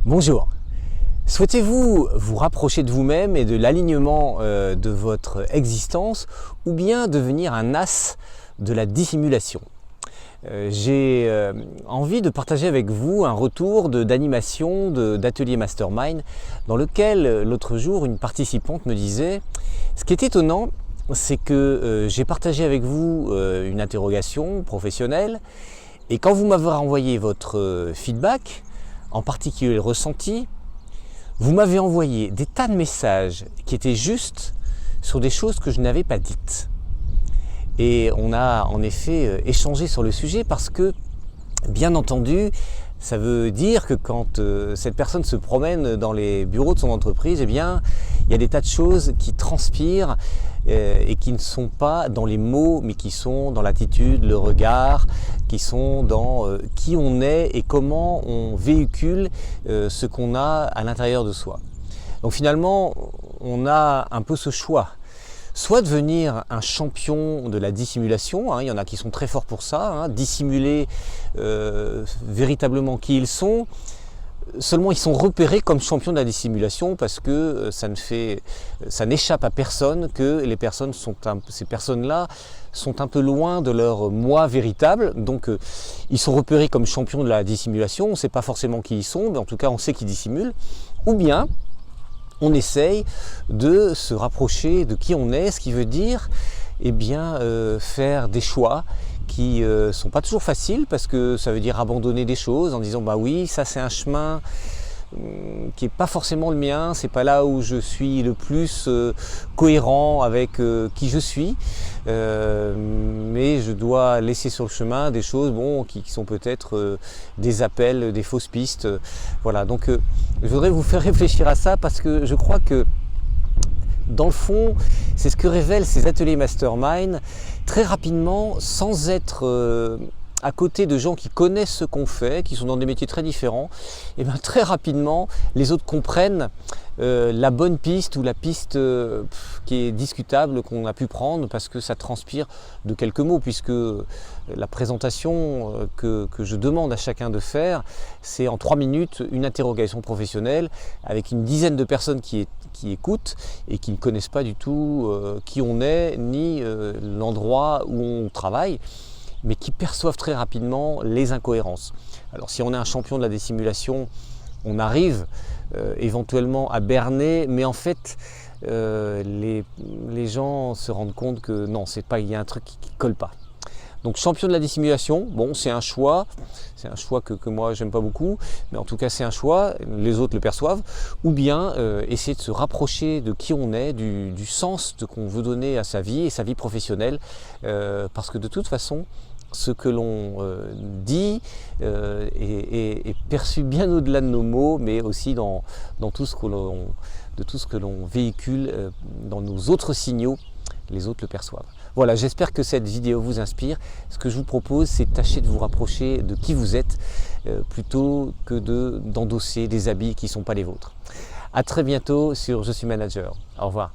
Bonjour, souhaitez-vous vous rapprocher de vous-même et de l'alignement de votre existence ou bien devenir un as de la dissimulation? J'ai envie de partager avec vous un retour d'animation d'atelier Mastermind dans lequel l'autre jour une participante me disait ce qui est étonnant, c'est que j'ai partagé avec vous une interrogation professionnelle et quand vous m'avez renvoyé votre feedback, en particulier le ressenti, vous m'avez envoyé des tas de messages qui étaient justes sur des choses que je n'avais pas dites. Et on a en effet échangé sur le sujet parce que, bien entendu, ça veut dire que quand cette personne se promène dans les bureaux de son entreprise, eh bien, il y a des tas de choses qui transpirent et qui ne sont pas dans les mots, mais qui sont dans l'attitude, le regard, qui sont dans qui on est et comment on véhicule ce qu'on a à l'intérieur de soi. Donc finalement, on a un peu ce choix. Soit devenir un champion de la dissimulation, il y en a qui sont très forts pour ça, dissimuler véritablement qui ils sont. Seulement ils sont repérés comme champions de la dissimulation parce que ça n'échappe à personne que ces personnes-là sont un peu loin de leur moi véritable. Donc ils sont repérés comme champions de la dissimulation, on ne sait pas forcément qui ils sont, mais en tout cas on sait qu'ils dissimulent. Ou bien on essaye de se rapprocher de qui on est, ce qui veut dire faire des choix qui ne sont pas toujours faciles parce que ça veut dire abandonner des choses en disant bah oui, ça c'est un chemin qui n'est pas forcément le mien, c'est pas là où je suis le plus cohérent avec qui je suis, mais je dois laisser sur le chemin des choses qui sont peut-être des appels, des fausses pistes. Voilà, donc je voudrais vous faire réfléchir à ça parce que je crois que dans le fond, c'est ce que révèlent ces ateliers Mastermind très rapidement, sans être à côté de gens qui connaissent ce qu'on fait, qui sont dans des métiers très différents, et bien très rapidement, les autres comprennent la bonne piste ou la piste qui est discutable qu'on a pu prendre parce que ça transpire de quelques mots, puisque la présentation que je demande à chacun de faire, c'est en 3 minutes une interrogation professionnelle avec une dizaine de personnes qui écoutent et qui ne connaissent pas du tout qui on est ni l'endroit où on travaille, mais qui perçoivent très rapidement les incohérences. Alors si on est un champion de la dissimulation, on arrive éventuellement à berner, mais en fait les gens se rendent compte que non, il y a un truc qui ne colle pas. Donc champion de la dissimulation, c'est un choix que moi j'aime pas beaucoup, mais en tout cas c'est un choix, les autres le perçoivent, ou bien essayer de se rapprocher de qui on est, du sens qu'on veut donner à sa vie et sa vie professionnelle, parce que de toute façon, ce que l'on dit est perçu bien au-delà de nos mots, mais aussi dans tout ce que l'on véhicule dans nos autres signaux, les autres le perçoivent. Voilà, j'espère que cette vidéo vous inspire. Ce que je vous propose, c'est de tâcher de vous rapprocher de qui vous êtes plutôt que d'endosser des habits qui ne sont pas les vôtres. À très bientôt sur Je suis manager. Au revoir.